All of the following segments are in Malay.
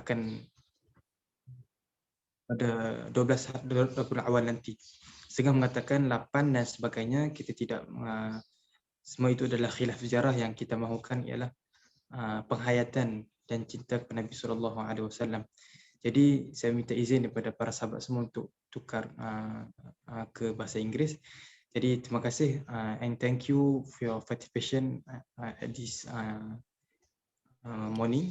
akan pada 12 Rabiul Awal nanti. Setengah mengatakan 8 dan sebagainya, kita tidak semua itu adalah khilaf sejarah. Yang kita mahukan ialah penghayatan dan cinta kepada Nabi SAW. Jadi saya minta izin daripada para sahabat semua untuk tukar ke bahasa Inggeris. Jadi terima kasih and thank you for your participation at this morning.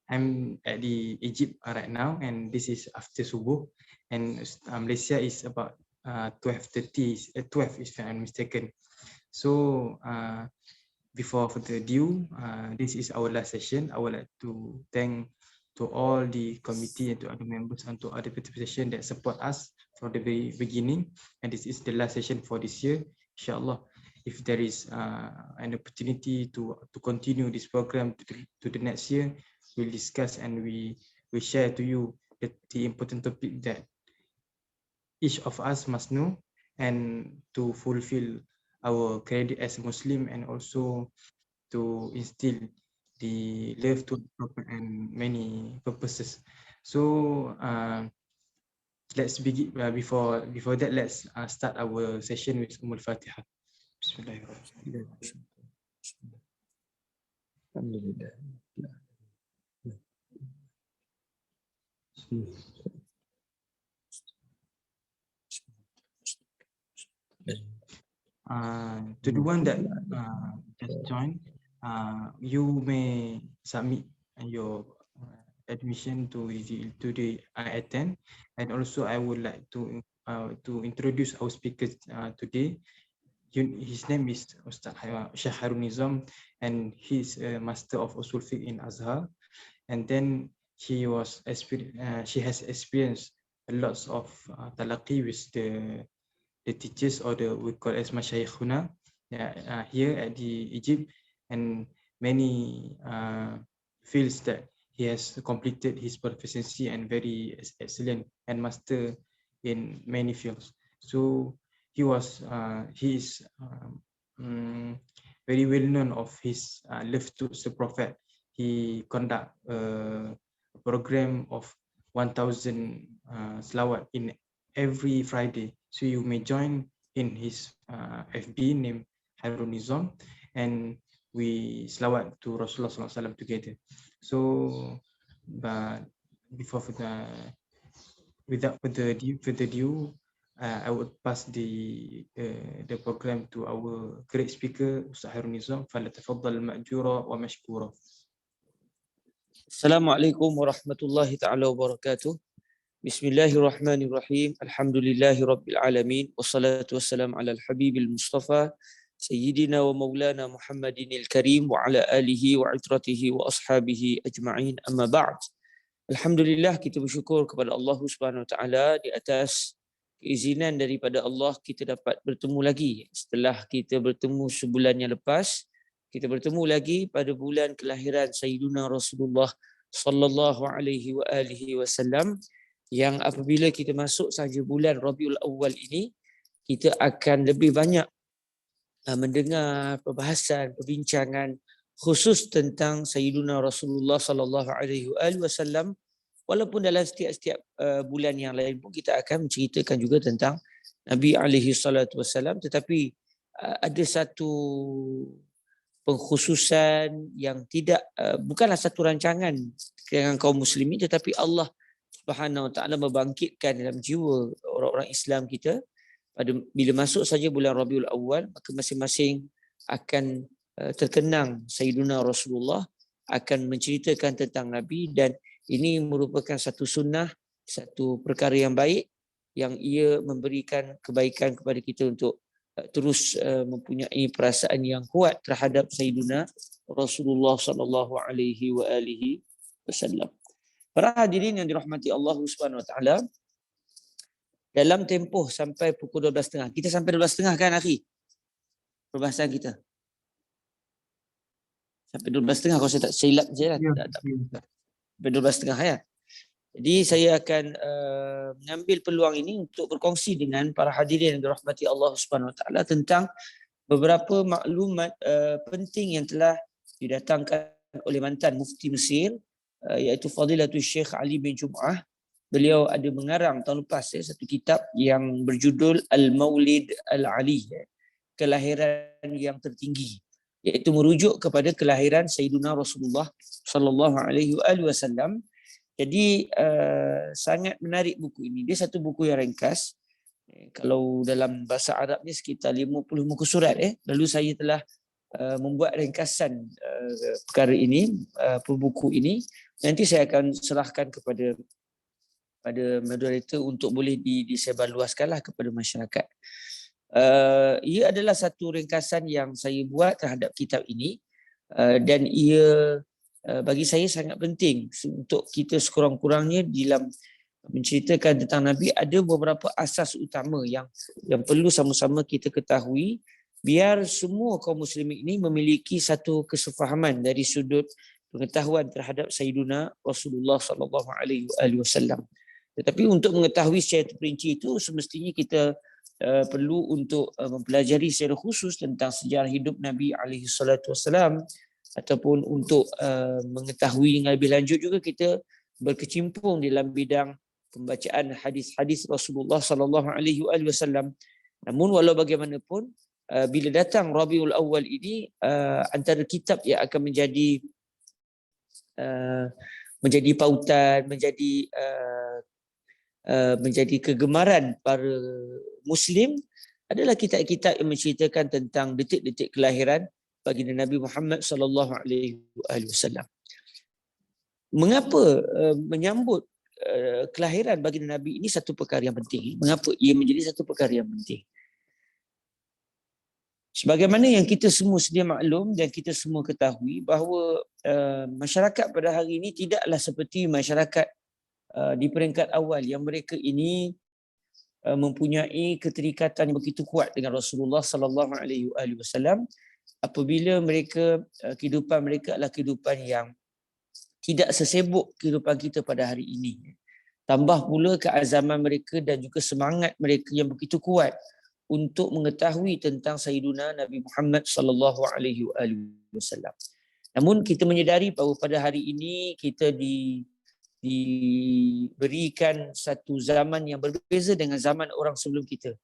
I'm at the Egypt right now, and this is after subuh, and Malaysia is about 12:30, 12 if I'm mistaken. So before further ado, this is our last session. I would like to thank to all the committee and to other members and to other participation that support us from the very beginning. And this is the last session for this year. Inshallah, if there is an opportunity to continue this program to the next year, we'll discuss and we share to you the important topic that each of us must know and to fulfill our credit as a Muslim, and also to instill the love to the Prophet and many purposes. So let's begin. Before that, let's start our session with Ummul Fatiha. Bismillahirrahmanirrahim. Alhamdulillah. To the one that just joined, you may submit your admission to the I-10, and also I would like to introduce our speakers today. His name is Ustaz Sheikh Harun Nizam, and he's a master of Usul Fiqh in Azhar. And then she has experienced a lot of talaqi with the teachers, or we call as mashayikhuna here at the Egypt, and many fields that he has completed his proficiency and very excellent and master in many fields. So he is very well known of his love to the Prophet. He conduct a program of 1,000 salawat in every Friday. So you may join in his FB named Harun Nizam, and we salawat to Rasulullah SAW together. So, but without further ado, I would pass the program to our great speaker, Ustaz Harun Nizam. فليتفضل مأجورا ومشكورا. Assalamualaikum warahmatullahi ta'ala wabarakatuh. Bismillahirrahmanirrahim. Alhamdulillahi rabbil alamin. Wassalatu wassalamu ala al-habibil mustafa Sayyidina wa maulana Muhammadinil karim wa ala alihi wa itratihi wa ashabihi ajma'in, amma ba'd. Alhamdulillah, kita bersyukur kepada Allah Subhanahu wa ta'ala di atas keizinan daripada Allah kita dapat bertemu lagi. Setelah kita bertemu sebulan yang lepas, kita bertemu lagi pada bulan kelahiran Sayyiduna Rasulullah sallallahu alaihi wa alihi wasallam, yang apabila kita masuk saja bulan Rabiul Awal ini, kita akan lebih banyak mendengar perbahasan, perbincangan khusus tentang Sayyiduna Rasulullah sallallahu alaihi wasallam. Walaupun dalam setiap bulan yang lain pun kita akan menceritakan juga tentang Nabi alaihi salatu wasallam, tetapi ada satu pengkhususan yang tidak bukanlah satu rancangan dengan kaum muslimin, tetapi Allah Subhanahu wa taala membangkitkan dalam jiwa orang-orang Islam kita pada bila masuk saja bulan Rabiul Awal, maka masing-masing akan terkenang Sayyiduna Rasulullah, akan menceritakan tentang Nabi, dan ini merupakan satu sunnah, satu perkara yang baik yang ia memberikan kebaikan kepada kita untuk terus mempunyai perasaan yang kuat terhadap Sayyiduna Rasulullah sallallahu alaihi wa alihi wasallam. Para hadirin yang dirahmati Allah Subhanahu wa taala, dalam tempoh sampai pukul 12.30. Kita sampai 12.30 kan, akhi? Perbahasan kita. Sampai 12.30 kalau saya tak silap je lah. Sampai 12.30 ya. Jadi saya akan mengambil peluang ini untuk berkongsi dengan para hadirin yang dirahmati Allah Subhanahu Wa Taala tentang beberapa maklumat penting yang telah didatangkan oleh mantan Mufti Mesir iaitu Fadilatul Syekh Ali bin Jum'ah. Beliau ada mengarang tahun lepas satu kitab yang berjudul Al-Maulid Al-Ali, kelahiran yang tertinggi, iaitu merujuk kepada kelahiran Sayyidina Rasulullah sallallahu alaihi wasallam. Jadi sangat menarik buku ini. Dia satu buku yang ringkas. Kalau dalam bahasa Arabnya sekitar 50 muka surat. Lalu saya telah membuat ringkasan perkara ini, buku ini. Nanti saya akan serahkan kepada moderator untuk boleh disebarluaskanlah kepada masyarakat. Ia adalah satu ringkasan yang saya buat terhadap kitab ini, dan ia bagi saya sangat penting untuk kita sekurang-kurangnya dalam menceritakan tentang Nabi. Ada beberapa asas utama yang perlu sama-sama kita ketahui biar semua kaum muslimin ini memiliki satu kesefahaman dari sudut pengetahuan terhadap Sayyidina Rasulullah sallallahu alaihi wasallam. Tetapi untuk mengetahui secara terperinci itu semestinya kita perlu untuk mempelajari secara khusus tentang sejarah hidup Nabi alaihi salatu wasallam, ataupun untuk mengetahui dengan lebih lanjut juga kita berkecimpung dalam bidang pembacaan hadis-hadis Rasulullah sallallahu alaihi wasallam. Namun walau bagaimanapun bila datang Rabiul Awal ini, antara kitab yang akan menjadi pautan, menjadi kegemaran para Muslim adalah kitab-kitab yang menceritakan tentang detik-detik kelahiran baginda Nabi Muhammad sallallahu alaihi wasallam. Mengapa menyambut kelahiran baginda Nabi ini satu perkara yang penting? Mengapa ia menjadi satu perkara yang penting? Sebagaimana yang kita semua sedia maklum dan kita semua ketahui bahawa masyarakat pada hari ini tidaklah seperti masyarakat di peringkat awal yang mereka ini mempunyai keterikatan yang begitu kuat dengan Rasulullah sallallahu alaihi wasallam, apabila mereka kehidupan mereka adalah kehidupan yang tidak sesibuk kehidupan kita pada hari ini. Tambah pula keazaman mereka dan juga semangat mereka yang begitu kuat untuk mengetahui tentang Sayyiduna Nabi Muhammad sallallahu alaihi wasallam. Namun kita menyedari bahawa pada hari ini kita diberikan satu zaman yang berbeza dengan zaman orang sebelum kita,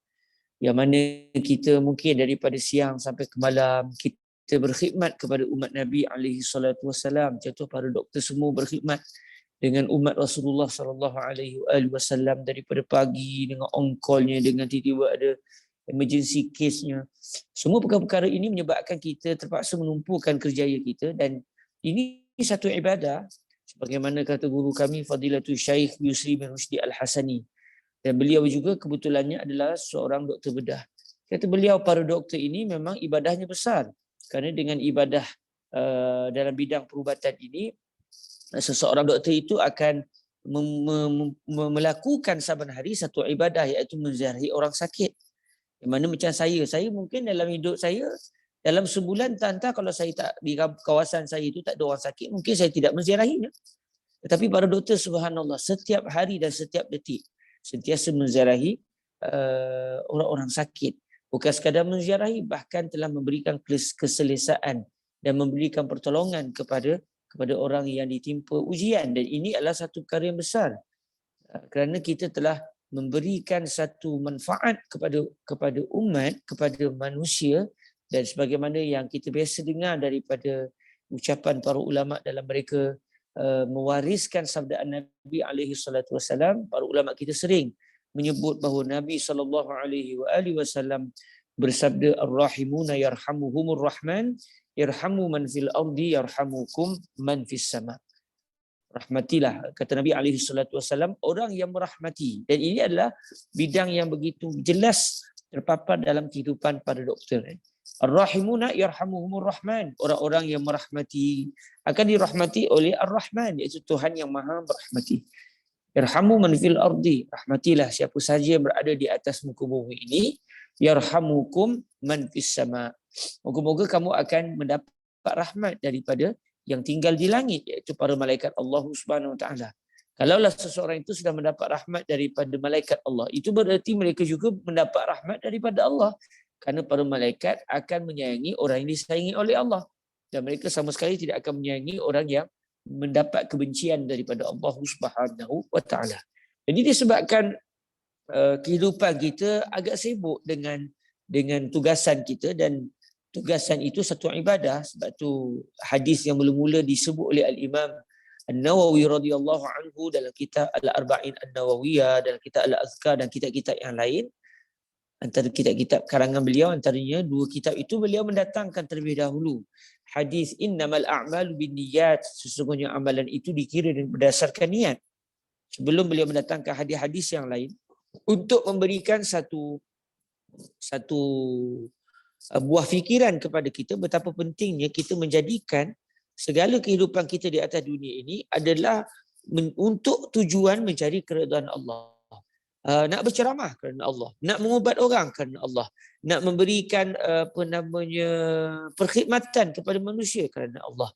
yang mana kita mungkin daripada siang sampai ke malam kita berkhidmat kepada umat Nabi alaihi salatu wasallam. Contoh para doktor semua berkhidmat dengan umat Rasulullah sallallahu alaihi wasallam daripada pagi, dengan on-call-nya, dengan tiba-tiba ada emergency case-nya. Semua perkara-perkara ini menyebabkan kita terpaksa menumpukan kerjaya kita, dan ini satu ibadah sebagaimana kata guru kami Fadilatul Syekh Yusri bin Rushdi Al-Hasani, dan beliau juga kebetulannya adalah seorang doktor bedah. Kata beliau, para doktor ini memang ibadahnya besar, kerana dengan ibadah dalam bidang perubatan ini, seseorang doktor itu akan melakukan saban hari satu ibadah, iaitu menziarahi orang sakit. Yang mana macam saya mungkin dalam hidup saya, dalam sebulan entah kalau saya tak di kawasan saya itu tak ada orang sakit, mungkin saya tidak menziarahinya. Tetapi para doktor subhanallah setiap hari dan setiap detik sentiasa menziarahi orang-orang sakit. Bukan sekadar menziarahi, bahkan telah memberikan keselesaan dan memberikan pertolongan kepada orang yang ditimpa ujian. Dan ini adalah satu perkara yang besar, kerana kita telah memberikan satu manfaat kepada umat, kepada manusia. Dan sebagaimana yang kita biasa dengar daripada ucapan para ulama dalam mereka mewariskan sabdaan Nabi alaihi salatu wasallam, para ulama kita sering menyebut bahawa Nabi sallallahu alaihi wasallam bersabda, ar-rahimuna yarhamuhumur rahman, yarhamu man fil ardi yarhamukum man fis sama. Rahmatilah, kata Nabi alaihi salatu wasallam, orang yang merahmati. Dan ini adalah bidang yang begitu jelas terpapar dalam kehidupan para doktor. Ar-rahimuna yarhamuhumur rahman, orang-orang yang merahmati akan dirahmati oleh Ar-Rahman, iaitu Tuhan yang Maha merahmati. Yarhamu man fil ardi, rahmatilah siapa saja yang berada di atas muka bumi ini, yarhamukum man fis sama. Moga-moga kamu akan mendapat rahmat daripada yang tinggal di langit, iaitu para malaikat Allah Subhanahu Wa Taala. Kalaulah seseorang itu sudah mendapat rahmat daripada malaikat Allah, itu berarti mereka juga mendapat rahmat daripada Allah, kerana para malaikat akan menyayangi orang yang disayangi oleh Allah, dan mereka sama sekali tidak akan menyayangi orang yang mendapat kebencian daripada Allah Subhanahu wa taala. Jadi disebabkan kehidupan kita agak sibuk dengan tugasan kita, dan tugasan itu satu ibadah. Sebab tu hadis yang mula-mula disebut oleh Al-Imam An-Nawawi radhiyallahu anhu dalam kitab Al-Arba'in An-Nawawiyah, dalam kitab Al-Azkar dan kitab-kitab yang lain. Antara kitab-kitab karangan beliau, antaranya 2 kitab itu beliau mendatangkan terlebih dahulu hadis innamal a'malu binniyat, sesungguhnya amalan itu dikira berdasarkan niat, sebelum beliau mendatangkan hadis-hadis yang lain untuk memberikan satu buah fikiran kepada kita betapa pentingnya kita menjadikan segala kehidupan kita di atas dunia ini adalah untuk tujuan mencari keridhaan Allah. Nak berceramah kerana Allah, nak mengubat orang kerana Allah, nak memberikan perkhidmatan kepada manusia kerana Allah.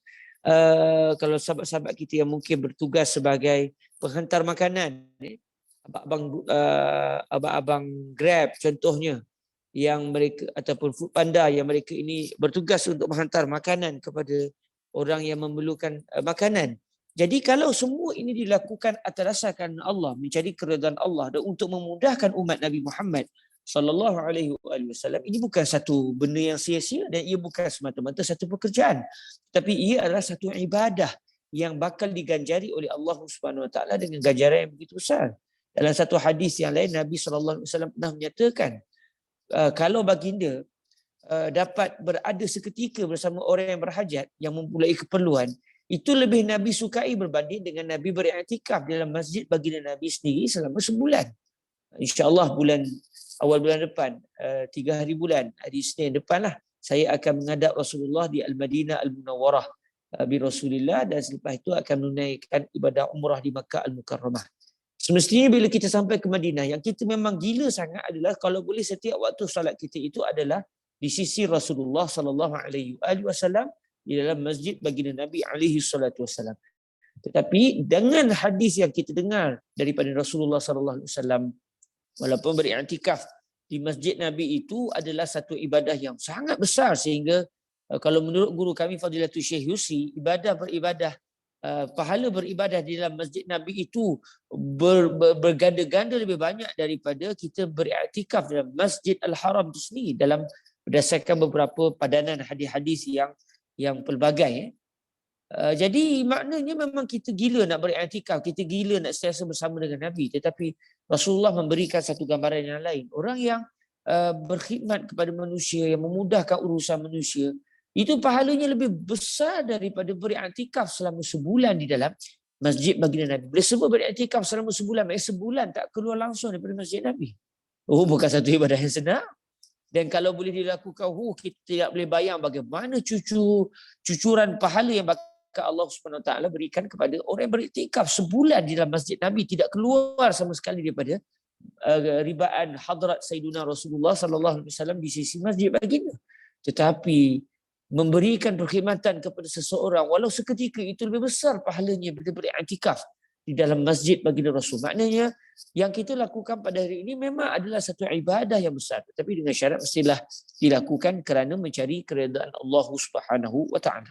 Kalau sahabat-sahabat kita yang mungkin bertugas sebagai penghantar makanan, abang-abang Grab contohnya, yang mereka ataupun Foodpanda yang mereka ini bertugas untuk menghantar makanan kepada orang yang memerlukan makanan. Jadi kalau semua ini dilakukan atas dasarkan Allah, mencari keridhaan Allah dan untuk memudahkan umat Nabi Muhammad sallallahu alaihi wasallam, ini bukan satu benda yang sia-sia dan ia bukan semata-mata satu pekerjaan, tapi ia adalah satu ibadah yang bakal diganjari oleh Allah Subhanahu wa taala dengan ganjaran yang begitu besar. Dalam satu hadis yang lain, Nabi sallallahu alaihi wasallam pernah menyatakan, kalau baginda dapat berada seketika bersama orang yang berhajat, yang mempunyai keperluan, itu lebih Nabi sukai berbanding dengan Nabi beriktikaf dalam masjid baginda Nabi sendiri selama sebulan. InsyaAllah awal bulan depan, 3 hari bulan, hari Isnin depan lah, saya akan menghadap Rasulullah di Al-Madinah Al-Munawwarah bi Rasulillah, dan selepas itu akan menunaikan ibadah umrah di Makkah Al-Mukarramah. Semestinya bila kita sampai ke Madinah, yang kita memang gila sangat adalah kalau boleh setiap waktu salat kita itu adalah di sisi Rasulullah sallallahu alaihi wasallam, di dalam masjid baginda Nabi alaihi salatu wasallam. Tetapi dengan hadis yang kita dengar daripada Rasulullah sallallahu alaihi wasallam, walaupun beriktikaf di masjid Nabi itu adalah satu ibadah yang sangat besar, sehingga kalau menurut guru kami Fadilatul Syekh Yusi, pahala beribadah di dalam masjid Nabi itu berganda-ganda lebih banyak daripada kita beriktikaf dalam Masjid Al-Haram itu sendiri, dalam berdasarkan beberapa padanan hadis-hadis yang pelbagai. Jadi maknanya memang kita gila nak beriktikaf, kita gila nak sentiasa bersama dengan Nabi, tetapi Rasulullah memberikan satu gambaran yang lain. Orang yang berkhidmat kepada manusia, yang memudahkan urusan manusia, itu pahalanya lebih besar daripada beriktikaf selama sebulan di dalam masjid baginda Nabi. Bila sebut beriktikaf selama sebulan, maksudnya sebulan tak keluar langsung daripada masjid Nabi. Oh, bukan satu ibadah yang senang. Dan kalau boleh dilakukan, kita tidak boleh bayang bagaimana cucuran pahala yang bakal Allah Subhanahu Wa Taala berikan kepada orang yang beriktikaf sebulan di dalam masjid Nabi, tidak keluar sama sekali daripada ribaan hadrat Sayyidina Rasulullah sallallahu alaihi wasallam di sisi masjid baginda. Tetapi memberikan perkhidmatan kepada seseorang walau seketika itu lebih besar pahalanya daripada beriktikaf di dalam masjid baginda Rasul. Maknanya yang kita lakukan pada hari ini memang adalah satu ibadah yang besar, tetapi dengan syarat mestilah dilakukan kerana mencari keredaan Allah Subhanahu wa taala.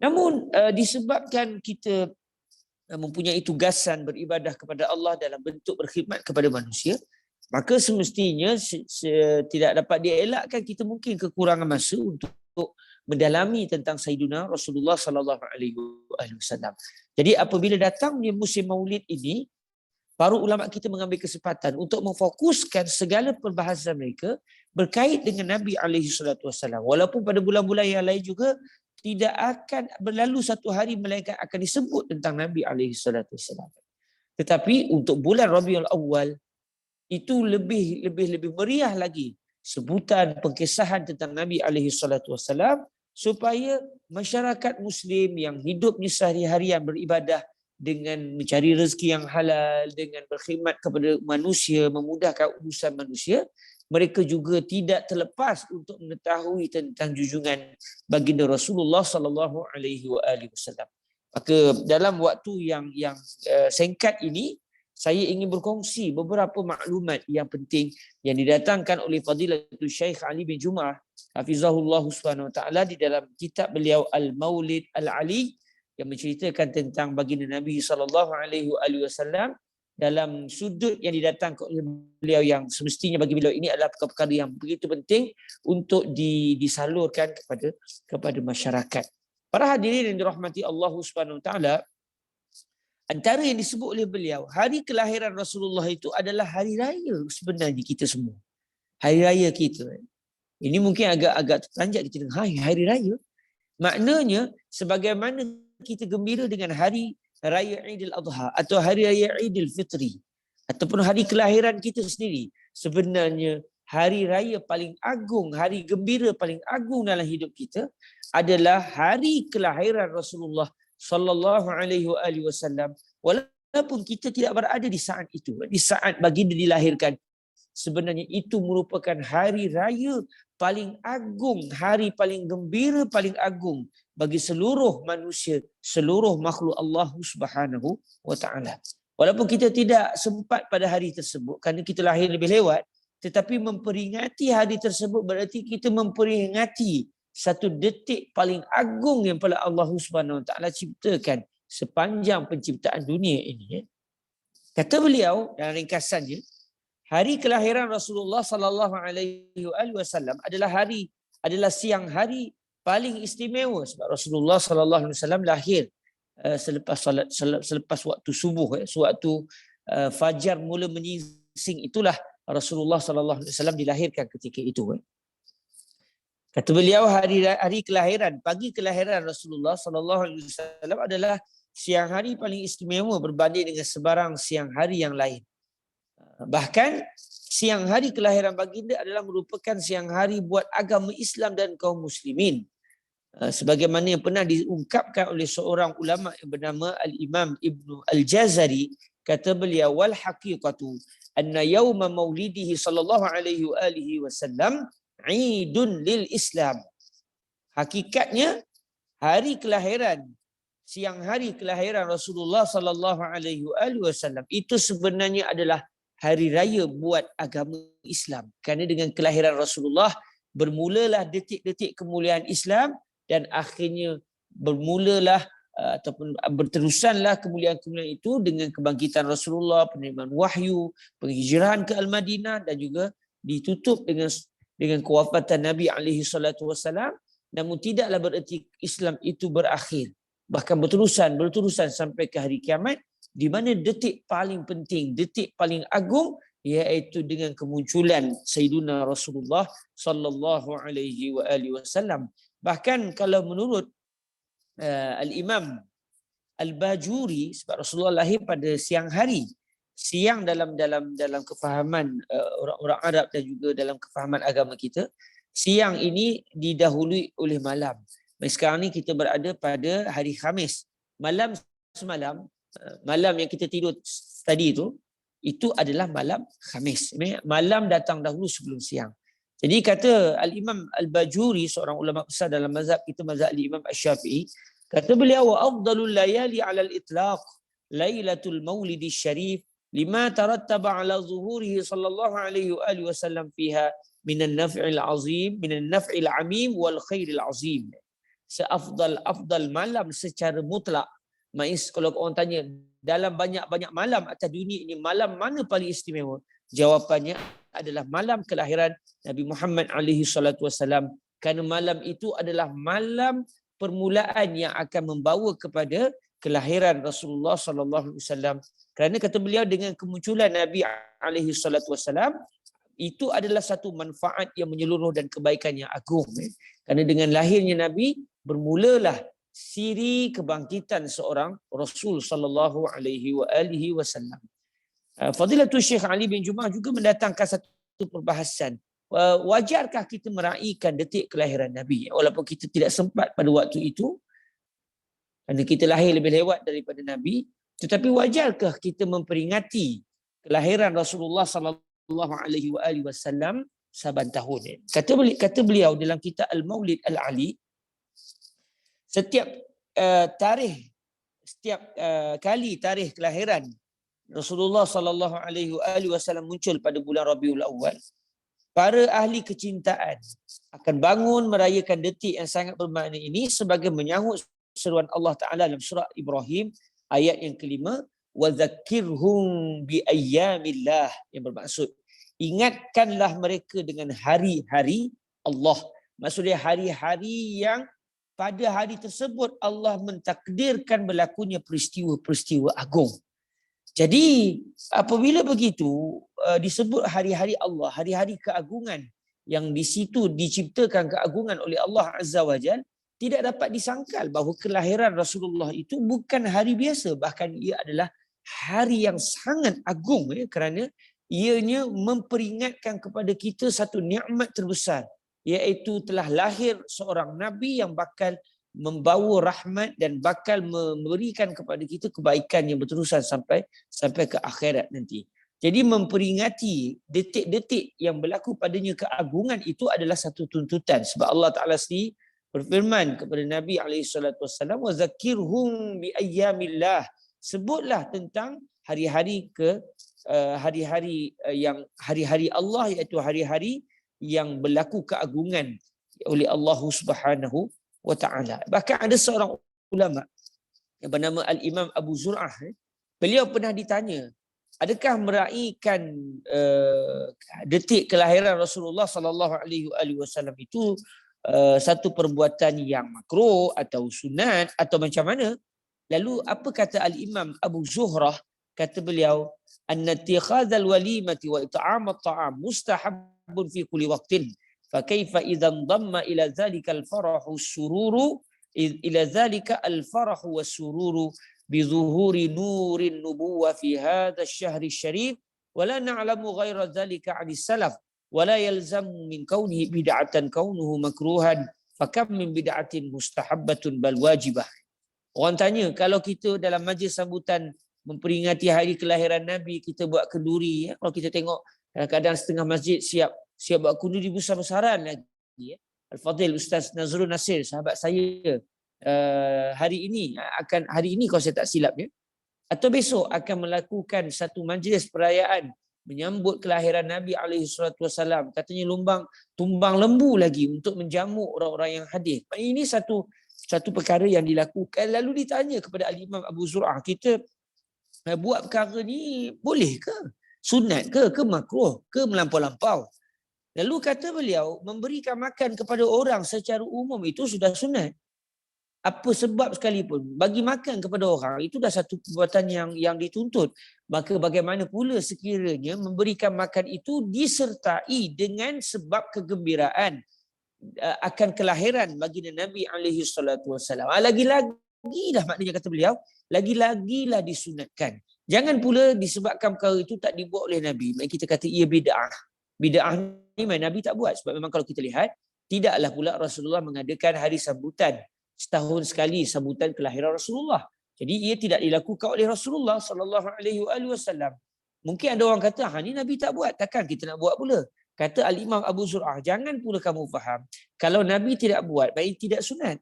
Namun disebabkan kita mempunyai tugasan beribadah kepada Allah dalam bentuk berkhidmat kepada manusia, maka semestinya tidak dapat dielakkan kita mungkin kekurangan masa untuk mendalami tentang Sayyidina Rasulullah sallallahu alaihi wasallam. Jadi apabila datangnya musim Maulid ini, para ulama kita mengambil kesempatan untuk memfokuskan segala perbahasan mereka berkait dengan Nabi alaihi salatu wasallam. Walaupun pada bulan-bulan yang lain juga tidak akan berlalu satu hari melainkan akan disebut tentang Nabi alaihi salatu wasallam. Tetapi untuk bulan Rabiul Awal itu lebih meriah lagi sebutan pengkisahan tentang Nabi alaihi salatu wasallam, supaya masyarakat Muslim yang hidupnya sehari-harian beribadah dengan mencari rezeki yang halal, dengan berkhidmat kepada manusia, memudahkan urusan manusia, mereka juga tidak terlepas untuk mengetahui tentang junjungan baginda Rasulullah sallallahu alaihi wasallam. Maka dalam waktu yang singkat ini, saya ingin berkongsi beberapa maklumat yang penting yang didatangkan oleh Fadilatul Syekh Ali bin Jum'ah hafizahullah subhanahu wa ta'ala di dalam kitab beliau Al-Maulid Al-Ali yang menceritakan tentang baginda Nabi SAW dalam sudut yang didatangkan oleh beliau, yang semestinya bagi beliau ini adalah perkara yang begitu penting untuk disalurkan kepada masyarakat. Para hadirin yang dirahmati Allah Subhanahu Wa Taala, antara yang disebut oleh beliau, hari kelahiran Rasulullah itu adalah hari raya sebenarnya kita semua. Hari raya kita. Ini mungkin agak terperanjat kita dengar, hari raya. Maknanya sebagaimana kita gembira dengan hari raya Aidil Adha atau hari raya Aidil Fitri ataupun hari kelahiran kita sendiri, sebenarnya hari raya paling agung, hari gembira paling agung dalam hidup kita adalah hari kelahiran Rasulullah sallallahu alaihi wasallam. Walaupun kita tidak berada di saat itu, di saat baginda dilahirkan, sebenarnya itu merupakan hari raya paling agung, hari paling gembira paling agung bagi seluruh manusia, seluruh makhluk Allah Subhanahu Wa Taala. Walaupun kita tidak sempat pada hari tersebut kerana kita lahir lebih lewat, tetapi memperingati hari tersebut berarti kita memperingati satu detik paling agung yang pada Allah Subhanahu Wa Taala ciptakan sepanjang penciptaan dunia ini. Kata beliau dalam ringkasannya, hari kelahiran Rasulullah sallallahu alaihi wasallam adalah siang hari paling istimewa sebab Rasulullah sallallahu alaihi wasallam lahir selepas waktu subuh, sewaktu fajar mula menyingsing, itulah Rasulullah sallallahu alaihi wasallam dilahirkan ketika itu. Kata beliau, hari kelahiran, pagi kelahiran Rasulullah sallallahu alaihi wasallam adalah siang hari paling istimewa berbanding dengan sebarang siang hari yang lain. Bahkan siang hari kelahiran baginda adalah merupakan siang hari buat agama Islam dan kaum muslimin. Sebagaimana yang pernah diungkapkan oleh seorang ulama yang bernama Al-Imam Ibnu Al-Jazari, kata beliau, wal haqiqatu anna yawma maulidihi sallallahu alaihi wasallam Eidun lil Islam. Hakikatnya hari kelahiran, siang hari kelahiran Rasulullah sallallahu alaihi wasallam itu sebenarnya adalah hari raya buat agama Islam. Kerana dengan kelahiran Rasulullah bermulalah detik-detik kemuliaan Islam dan akhirnya bermulalah ataupun berterusanlah kemuliaan-kemuliaan itu dengan kebangkitan Rasulullah, penerimaan wahyu, penghijrahan ke Al-Madinah dan juga ditutup dengan kewafatan Nabi alaihi salatu wasalam. Namun tidaklah bererti Islam itu berakhir. Bahkan berterusan sampai ke hari kiamat, di mana detik paling penting, detik paling agung iaitu dengan kemunculan Sayyiduna Rasulullah sallallahu alaihi wasallam. Bahkan kalau menurut Al-Imam Al-Bajuri, sebab Rasulullah lahir pada siang hari, siang dalam kefahaman orang-orang Arab dan juga dalam kefahaman agama kita, siang ini didahului oleh malam. Sekarang ni kita berada pada hari Khamis. Malam semalam, malam yang kita tidur tadi itu adalah malam Khamis. Malam datang dahulu sebelum siang. Jadi kata Al-Imam Al-Bajuri, seorang ulama besar dalam mazhab kita, mazhab Imam Asy-Syafi'i, kata beliau, wa afdalul layali 'ala al-itlaq lailatul maulidi syarif lima tarattaba 'ala zuhurihi sallallahu alaihi wasallam fiha minan naf'il azim, minan naf'il amim wal khairil azim. Seafdal malam secara mutlak. Mais kalau orang tanya dalam banyak-banyak malam atas dunia ini, malam mana paling istimewa? Jawapannya adalah malam kelahiran Nabi Muhammad alaihi salatu wasalam. Kerana malam itu adalah malam permulaan yang akan membawa kepada kelahiran Rasulullah sallallahu alaihi wasallam. Kerana kata beliau, dengan kemunculan Nabi alaihi salatu wasalam, itu adalah satu manfaat yang menyeluruh dan kebaikan yang agung. Kerana dengan lahirnya Nabi, bermulalah siri kebangkitan seorang Rasul sallallahu alaihi wasallam. Fadilatul Syekh Ali bin Jumaah juga mendatangkan satu perbahasan. Wajarkah kita meraihkan detik kelahiran Nabi walaupun kita tidak sempat pada waktu itu kerana kita lahir lebih lewat daripada Nabi, tetapi wajarkah kita memperingati kelahiran Rasulullah sallallahu alaihi wasallam saban tahun? Kata beliau dalam kitab Al-Maulid Al-Ali, setiap kali tarikh kelahiran Rasulullah sallallahu alaihi wasallam muncul pada bulan Rabiul Awal, para ahli kecintaan akan bangun merayakan detik yang sangat bermakna ini sebagai menyahut seruan Allah Ta'ala dalam surah Ibrahim ayat yang kelima, wa dzakirhum bi ayyamillah, yang bermaksud ingatkanlah mereka dengan hari-hari Allah. Maksudnya hari-hari yang pada hari tersebut Allah mentakdirkan berlakunya peristiwa-peristiwa agung. Jadi apabila begitu disebut hari-hari Allah, hari-hari keagungan, yang di situ diciptakan keagungan oleh Allah Azza wa Jalla, tidak dapat disangkal bahawa kelahiran Rasulullah itu bukan hari biasa, bahkan ia adalah hari yang sangat agung, kerana ianya memperingatkan kepada kita satu nikmat terbesar, iaitu telah lahir seorang Nabi yang bakal membawa rahmat dan bakal memberikan kepada kita kebaikan yang berterusan sampai ke akhirat nanti. Jadi memperingati detik-detik yang berlaku padanya keagungan itu adalah satu tuntutan, sebab Allah Ta'ala sendiri berfirman kepada Nabi SAW, wa zakirhum bi ayyamillah, sebutlah tentang hari-hari yang hari-hari Allah, iaitu hari-hari yang berlaku keagungan oleh Allah Subhanahu wa Ta'ala. Bahkan ada seorang ulama yang bernama Al-Imam Abu Zur'ah, beliau pernah ditanya, adakah meraihkan detik kelahiran Rasulullah sallallahu alaihi wasallam itu satu perbuatan yang makruh atau sunat atau macam mana? Lalu apa kata Al-Imam Abu Zuhrah? Kata beliau, an-nattikhadzal walimati wa it'am at-ta'am mustahabbun fi kulli waqtin. فكيف إذا انضم إلى ذلك الفرح والسرور إلى ذلك الفرح والسرور بظهور نور النبوة في هذا الشهر الشريف ولا نعلم غير ذلك عن السلف ولا يلزم من كونه بدعة كونه مكروها فكم من بدعة مستحبة بل واجبة. Orang tanya, kalau kita dalam majlis sambutan memperingati hari kelahiran Nabi, kita buat kenduri, kalau kita tengok kadang-kadang setengah masjid siap buat kenduri besar-besaran lagi. Al-Fadhil Ustaz Nazrul Nasir, sahabat saya, hari ini kalau saya tak silap, atau besok akan melakukan satu majlis perayaan menyambut kelahiran Nabi SAW. Katanya tumbang lembu lagi untuk menjamu orang-orang yang hadir. Ini satu perkara yang dilakukan. Lalu ditanya kepada Al-Imam Abu Zur'ah, kita buat perkara ni boleh ke? Sunat ke makruh ke melampau-lampau? Lalu kata beliau, memberikan makan kepada orang secara umum itu sudah sunat. Apa sebab sekalipun, bagi makan kepada orang itu dah satu perbuatan yang dituntut. Maka bagaimana pula sekiranya memberikan makan itu disertai dengan sebab kegembiraan akan kelahiran baginda Nabi SAW. Lagi-lagi dah maknanya, kata beliau, lagi-lagilah disunatkan. Jangan pula disebabkan perkara itu tak dibuat oleh Nabi, maka kita kata ia bid'ah. Bid'ah ni Nabi tak buat, sebab memang kalau kita lihat, tidaklah pula Rasulullah mengadakan hari sambutan setahun sekali, sambutan kelahiran Rasulullah. Jadi ia tidak dilakukan oleh Rasulullah SAW. Mungkin ada orang kata, ni Nabi tak buat, takkan kita nak buat pula? Kata Al-Imam Abu Zur'ah, jangan pula kamu faham, kalau Nabi tidak buat, baik tidak sunat.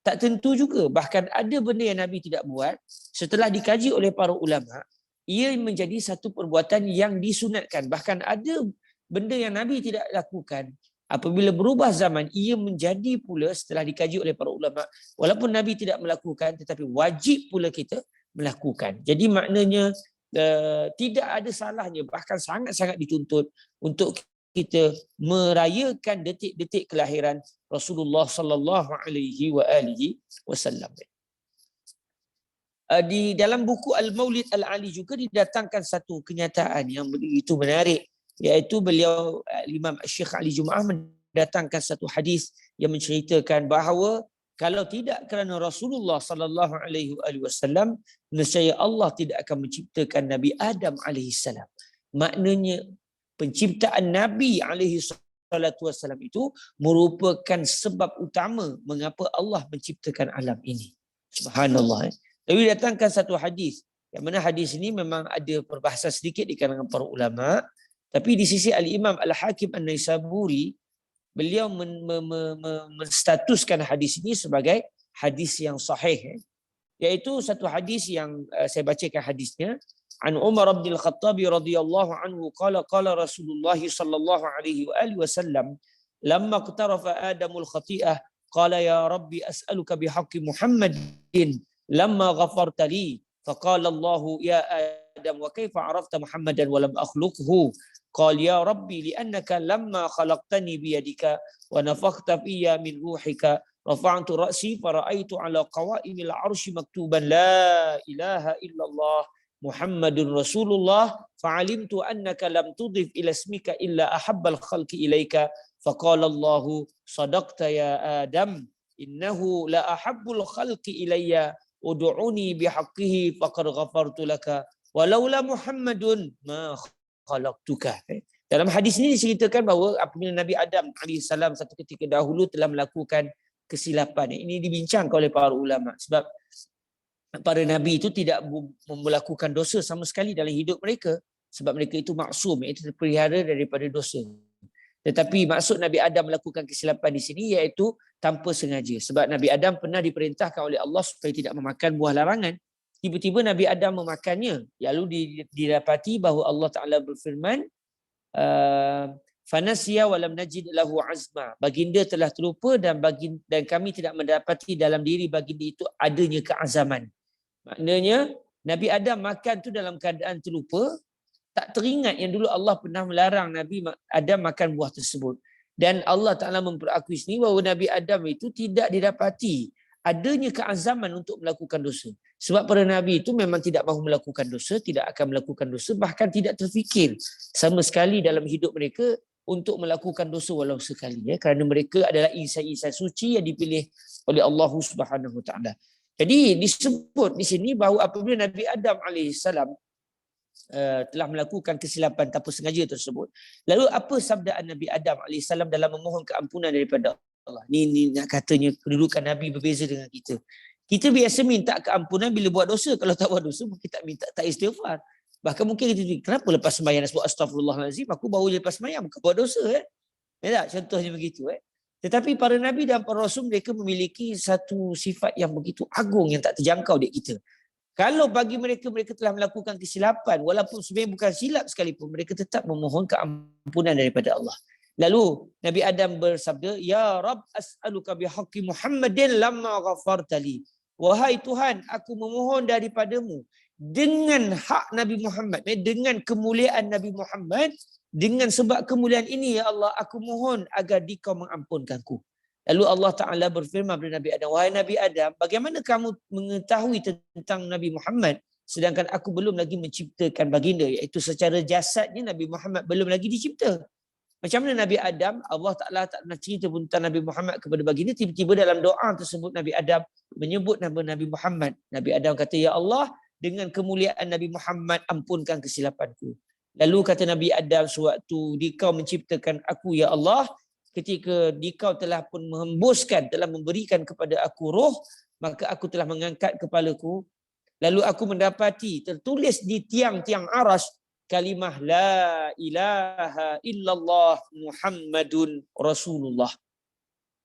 Tak tentu juga. Bahkan ada benda yang Nabi tidak buat, setelah dikaji oleh para ulama, ia menjadi satu perbuatan yang disunatkan. Bahkan ada benda yang Nabi tidak lakukan, apabila berubah zaman, ia menjadi pula setelah dikaji oleh para ulama, walaupun Nabi tidak melakukan, tetapi wajib pula kita melakukan. Jadi maknanya tidak ada salahnya, bahkan sangat-sangat dituntut untuk kita merayakan detik-detik kelahiran Rasulullah sallallahu alaihi wasallam. Di dalam buku Al-Maulid Al-Ali juga didatangkan satu kenyataan yang begitu menarik, iaitu beliau Imam Syekh Ali Jumaah mendatangkan satu hadis yang menceritakan bahawa kalau tidak kerana Rasulullah sallallahu alaihi wasallam, nescaya Allah tidak akan menciptakan Nabi Adam alaihi salam. Maknanya penciptaan Nabi alaihi salatu wasallam itu merupakan sebab utama mengapa Allah menciptakan alam ini. Subhanallah. Lalu datangkan satu hadis, yang mana hadis ini memang ada perbahasan sedikit di kalangan para ulama, tapi di sisi Al-Imam Al-Hakim An-Naisaburi, beliau menstatuskan hadis ini sebagai hadis yang sahih, iaitu satu hadis yang saya bacakan hadisnya. An Umar bin Al-Khattab radhiyallahu anhu qala Rasulullah sallallahu alaihi wasallam lamma iqtarafa Adamul khati'ah qala ya rabbi as'aluka bihaqqi Muhammadin lamma ghafarta li. Faqala Allah ya Adam wa kaifa arafta Muhammadan wa lam akhluqhu. Qala ya rabbi li'annaka lamma khalaqtani biyadika wa nafakhta fiyya min ruhika rafa'tu ra'si fara'aitu ala qawa'imil 'arsy maktuban la ilaha illallah Muhammadun Rasulullah fa'alimtu annaka lam tudif ila ismika illa ahabbal khalqi ilaika faqala Allah sadaqta ya Adam innahu la ahabbul khalqi ilayya ud'uni bihaqqihi faqad ghafartu laka walaula Muhammadun ma khalaqtuka. Dalam hadis ini diceritakan bahawa apabila Nabi Adam AS satu ketika dahulu telah melakukan kesilapan. Ini dibincangkan oleh para ulama sebab para nabi itu tidak melakukan dosa sama sekali dalam hidup mereka sebab mereka itu maksum, iaitu terpelihara daripada dosa. Tetapi maksud Nabi Adam melakukan kesilapan di sini iaitu tanpa sengaja. Sebab Nabi Adam pernah diperintahkan oleh Allah supaya tidak memakan buah larangan. Tiba-tiba Nabi Adam memakannya. Lalu didapati bahawa Allah Ta'ala berfirman, fanasiya walam najid lahu azma. Baginda telah terlupa dan kami tidak mendapati dalam diri baginda itu adanya keazaman. Maknanya Nabi Adam makan tu dalam keadaan terlupa, tak teringat yang dulu Allah pernah melarang Nabi Adam makan buah tersebut. Dan Allah Ta'ala memperakui sini bahawa Nabi Adam itu tidak didapati adanya keazaman untuk melakukan dosa. Sebab para Nabi itu memang tidak mahu melakukan dosa, tidak akan melakukan dosa, bahkan tidak terfikir sama sekali dalam hidup mereka untuk melakukan dosa walau sekali. Kerana mereka adalah insan-insan suci yang dipilih oleh Allah Subhanahu Wa Taala. Jadi disebut di sini bahawa apabila Nabi Adam AS telah melakukan kesilapan tanpa sengaja tersebut, lalu apa sabdaan Nabi Adam AS dalam memohon keampunan daripada Allah? Ini nak katanya kedudukan Nabi berbeza dengan kita. Kita biasa minta keampunan bila buat dosa. Kalau tak buat dosa mungkin tak minta, tak istighfar. Bahkan mungkin kita fikir, kenapa lepas sembahyang nak sebut astagfirullahalazim, aku baru lepas sembahyang bukan buat dosa. Ya tak? Contohnya begitu. Tetapi para Nabi dan para Rasul mereka memiliki satu sifat yang begitu agung yang tak terjangkau dek kita. Kalau bagi mereka, mereka telah melakukan kesilapan, walaupun sebenarnya bukan silap sekalipun, mereka tetap memohon keampunan daripada Allah. Lalu Nabi Adam bersabda, ya Rabb as'aluka bihaqqi Muhammadin lamma ghafartali. Wahai Tuhan, aku memohon daripadamu dengan hak Nabi Muhammad, dengan kemuliaan Nabi Muhammad, dengan sebab kemuliaan ini ya Allah, aku mohon agar Dikau mengampunkanku. Lalu Allah Ta'ala berfirman kepada Nabi Adam, wahai Nabi Adam, bagaimana kamu mengetahui tentang Nabi Muhammad sedangkan aku belum lagi menciptakan baginda, iaitu secara jasadnya Nabi Muhammad belum lagi dicipta. Macam mana Nabi Adam, Allah Ta'ala tak pernah cerita tentang Nabi Muhammad kepada baginda, tiba-tiba dalam doa tersebut Nabi Adam menyebut nama Nabi Muhammad. Nabi Adam kata, ya Allah, dengan kemuliaan Nabi Muhammad ampunkan kesilapanku. Lalu kata Nabi Adam, sewaktu Dikau menciptakan aku ya Allah, ketika Dikau telah pun menghembuskan, telah memberikan kepada aku roh, maka aku telah mengangkat kepalaku. Lalu aku mendapati tertulis di tiang-tiang aras kalimah la ilaha illallah Muhammadun Rasulullah.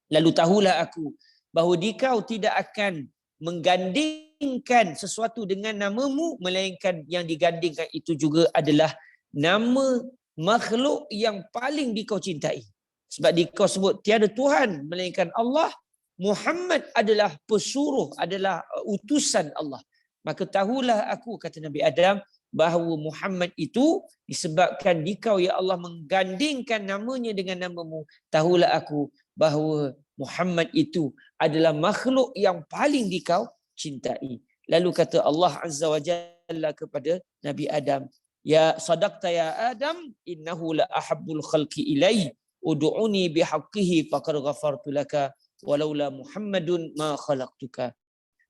Lalu tahulah aku bahawa Dikau tidak akan menggandingkan sesuatu dengan namamu, melainkan yang digandingkan itu juga adalah nama makhluk yang paling Dikau cintai. Sebab Dikau sebut tiada Tuhan melainkan Allah, Muhammad adalah pesuruh, adalah utusan Allah. Maka tahulah aku, kata Nabi Adam, bahawa Muhammad itu disebabkan Dikau ya Allah menggandingkan namanya dengan namamu, tahulah aku bahawa Muhammad itu adalah makhluk yang paling Dikau cintai. Lalu kata Allah Azza wa Jalla kepada Nabi Adam, ya sadaqta ya Adam, innahu la ahabbul khalqi ilai, ud'uni bihaqqihi faqad ghafartu laka walaula Muhammadun ma khalaqtuka.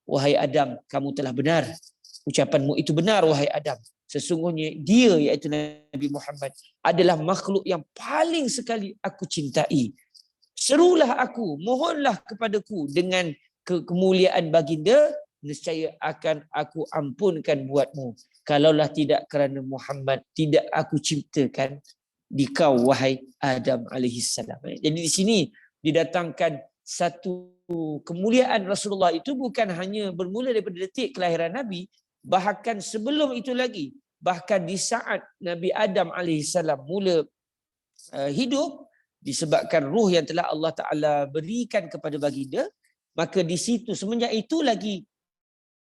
Wahai Adam, kamu telah benar. Ucapanmu itu benar wahai Adam. Sesungguhnya dia, iaitu Nabi Muhammad, adalah makhluk yang paling sekali aku cintai. Serulah aku, mohonlah kepadaku dengan kemuliaan baginda, nescaya akan aku ampunkan buatmu. Kalaulah tidak kerana Muhammad, tidak aku ciptakan Dikau wahai Adam alaihissalam. Jadi di sini didatangkan satu kemuliaan Rasulullah itu bukan hanya bermula daripada detik kelahiran Nabi, bahkan sebelum itu lagi, bahkan di saat Nabi Adam alaihissalam mula hidup, disebabkan ruh yang telah Allah Ta'ala berikan kepada baginda, maka di situ semenjak itu lagi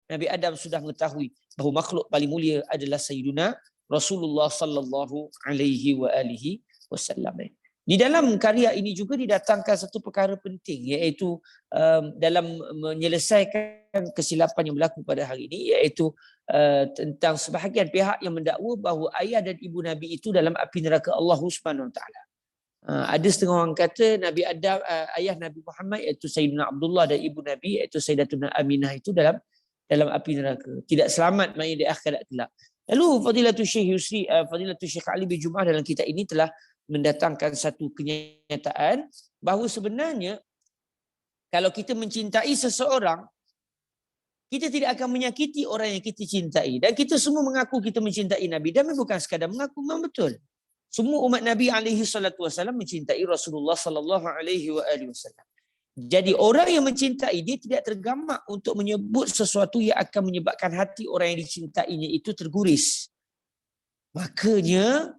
Nabi Adam sudah mengetahui bahawa makhluk paling mulia adalah Sayyiduna Rasulullah sallallahu alaihi wa alihi wasallam. Di dalam karya ini juga didatangkan satu perkara penting, iaitu dalam menyelesaikan kesilapan yang berlaku pada hari ini, iaitu tentang sebahagian pihak yang mendakwa bahawa ayah dan ibu Nabi itu dalam api neraka Allah Subhanahu Wa Taala. Ada setengah orang kata Nabi Adam, ayah Nabi Muhammad iaitu Sayyidina Abdullah, dan ibu Nabi iaitu Sayyidatuna Aminah itu dalam api neraka, tidak selamat mai di akhirat kelak. Lalu Fadilatul Syekh Yusri, Fadilatul Syekh Ali bin Jum'ah dalam kitab ini telah mendatangkan satu kenyataan bahawa sebenarnya kalau kita mencintai seseorang, kita tidak akan menyakiti orang yang kita cintai. Dan kita semua mengaku kita mencintai Nabi, dan bukan sekadar mengaku, memang betul. Semua umat Nabi alaihi salatu wasallam mencintai Rasulullah sallallahu alaihi wasallam. Jadi orang yang mencintai, dia tidak tergamak untuk menyebut sesuatu yang akan menyebabkan hati orang yang dicintainya itu terguris. Makanya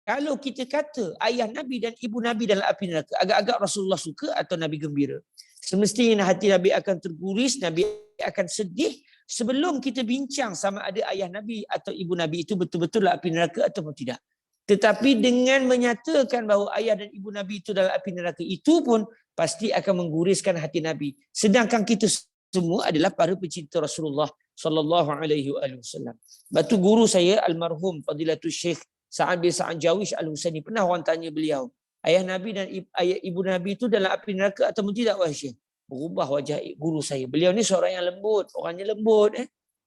kalau kita kata ayah Nabi dan ibu Nabi dalam api neraka, agak-agak Rasulullah suka atau Nabi gembira? Semestinya hati Nabi akan terguris, Nabi akan sedih sebelum kita bincang sama ada ayah Nabi atau ibu Nabi itu betul-betul dalam api neraka ataupun tidak. Tetapi dengan menyatakan bahawa ayah dan ibu Nabi itu dalam api neraka, itu pun pasti akan mengguriskan hati Nabi. Sedangkan kita semua adalah para pecinta Rasulullah sallallahu alaihi wasallam. Batu guru saya almarhum Fadilatul Syekh Sa'ad bin Sa'ad Jawish Al-Husaini, pernah orang tanya beliau, ayah Nabi dan ayah ibu Nabi itu dalam api neraka atau tidak, wahai Syekh? Berubah wajah guru saya. Beliau ni seorang yang lembut, orangnya lembut,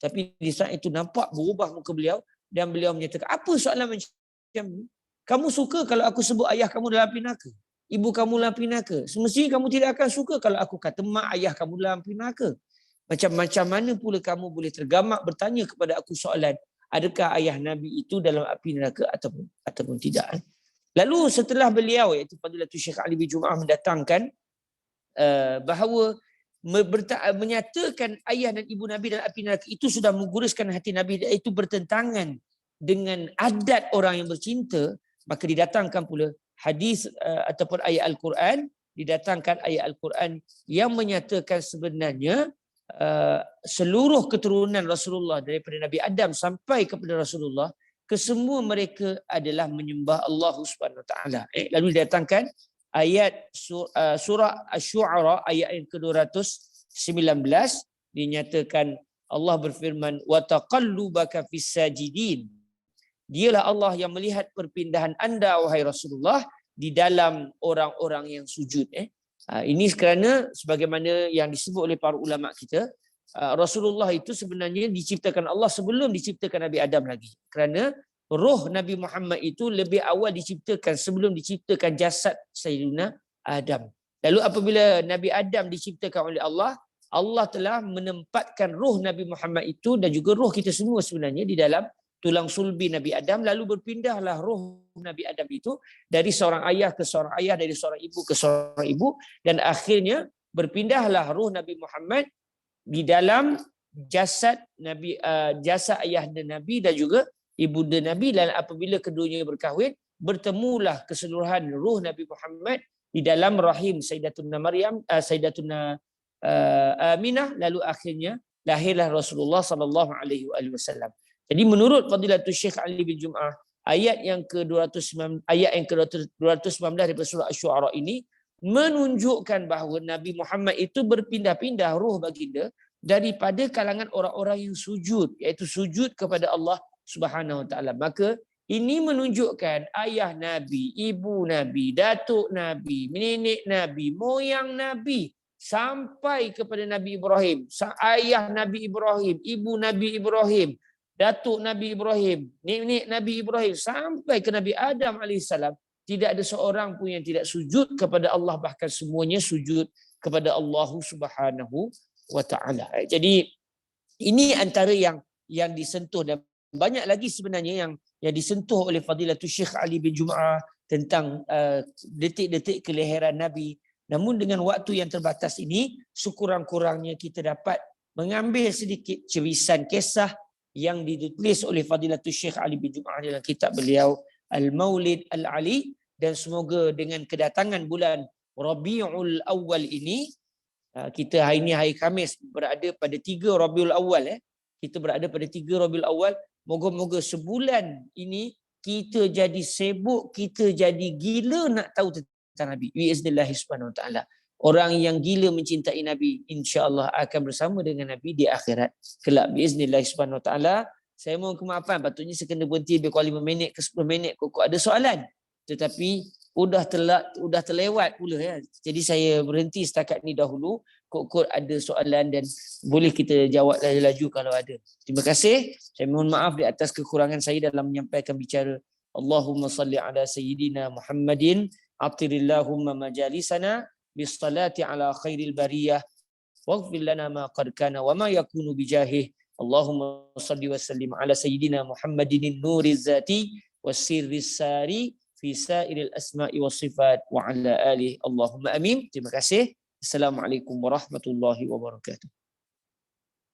tapi di saat itu nampak berubah muka beliau, dan beliau menyatakan, apa soalan macam ni? Kamu suka kalau aku sebut ayah kamu dalam api neraka, ibu kamu dalam api neraka? Semestinya kamu tidak akan suka kalau aku kata mak ayah kamu dalam api neraka. Macam mana pula kamu boleh tergamak bertanya kepada aku soalan, adakah ayah Nabi itu dalam api neraka ataupun tidak? Lalu setelah beliau, iaitu Fadilatul Syekh Ali bin Jum'ah, mendatangkan bahawa menyatakan ayah dan ibu Nabi dalam api neraka itu sudah mengguruskan hati Nabi, iaitu bertentangan dengan adat orang yang bercinta, maka didatangkan pula hadis ataupun ayat Al-Quran, didatangkan ayat Al-Quran yang menyatakan sebenarnya seluruh keturunan Rasulullah daripada Nabi Adam sampai kepada Rasulullah, kesemua mereka adalah menyembah Allah Subhanahu Wa Taala. Lalu didatangkan ayat surah Asy-Syu'ara ayat yang ke-219, dinyatakan Allah berfirman, wa taqallubaka fis sajidin. Dialah Allah yang melihat perpindahan anda wahai Rasulullah di dalam orang-orang yang sujud. Ini kerana sebagaimana yang disebut oleh para ulama kita, Rasulullah itu sebenarnya diciptakan Allah sebelum diciptakan Nabi Adam lagi. Kerana roh Nabi Muhammad itu lebih awal diciptakan sebelum diciptakan jasad Sayyidina Adam. Lalu apabila Nabi Adam diciptakan oleh Allah, Allah telah menempatkan roh Nabi Muhammad itu dan juga roh kita semua sebenarnya di dalam tulang sulbi Nabi Adam. Lalu berpindahlah roh Nabi Adam itu dari seorang ayah ke seorang ayah, dari seorang ibu ke seorang ibu, dan akhirnya berpindahlah roh Nabi Muhammad di dalam jasad Nabi, jasad ayah dan Nabi dan juga ibu dan Nabi. Dan apabila keduanya berkahwin, bertemulah keseluruhan roh Nabi Muhammad di dalam rahim Sayyidatuna Maryam, Sayyidatuna Aminah. Lalu akhirnya lahirlah Rasulullah sallallahu alaihi wasallam. Jadi menurut Fadilatul Syekh Ali bin Jum'ah, ayat yang ke-219 daripada surah Asy-Syu'ara ini menunjukkan bahawa Nabi Muhammad itu berpindah-pindah roh baginda daripada kalangan orang-orang yang sujud, iaitu sujud kepada Allah Subhanahu Wa Taala. Maka ini menunjukkan ayah Nabi, ibu Nabi, datuk Nabi, nenek Nabi, moyang Nabi, sampai kepada Nabi Ibrahim, ayah Nabi Ibrahim, ibu Nabi Ibrahim, datuk Nabi Ibrahim, nenek Nabi Ibrahim, sampai ke Nabi Adam AS, tidak ada seorang pun yang tidak sujud kepada Allah, bahkan semuanya sujud kepada Allah Subhanahu Wa Taala. Jadi ini antara yang disentuh, dan banyak lagi sebenarnya yang disentuh oleh Fadilatul Syekh Ali bin Jum'ah tentang detik-detik kelahiran Nabi. Namun dengan waktu yang terbatas ini, sekurang-kurangnya kita dapat mengambil sedikit cerisan kisah yang ditulis oleh Fadilatul Syekh Ali bin Jum'ah dalam kitab beliau Al-Maulid Al-Ali, dan semoga dengan kedatangan bulan Rabiul Awal ini, kita hari ini hari Khamis berada pada 3 Rabiul Awal, kita berada pada 3 Rabiul Awal. Moga-moga sebulan ini kita jadi sibuk, kita jadi gila nak tahu tentang Nabi. Biiznillah subhanahu wa ta'ala. Orang yang gila mencintai Nabi, insya-Allah akan bersama dengan Nabi di akhirat kelak. Biiznillah subhanahu wa ta'ala. Saya mohon kemaafan, patutnya saya kena berhenti lebih kurang 5 minit ke 10 minit kok ada soalan. Tetapi udah terlewat pula ya. Jadi saya berhenti setakat ni dahulu. Kok ada soalan dan boleh kita jawab laju-laju kalau ada. Terima kasih. Saya mohon maaf di atas kekurangan saya dalam menyampaikan bicara. Allahumma salli ala sayyidina Muhammadin atirillahumma majalisana bisalati ala khairil bariyah waghfir lana ma qad kana wa ma yakunu bijahih. Allahumma salli wa sallim ala sayyidina Muhammadin nuriz zati wasirris sari fi sairil asma'i was sifat wa ala alihi. Allahumma amin. Terima kasih. Assalamualaikum warahmatullahi wabarakatuh.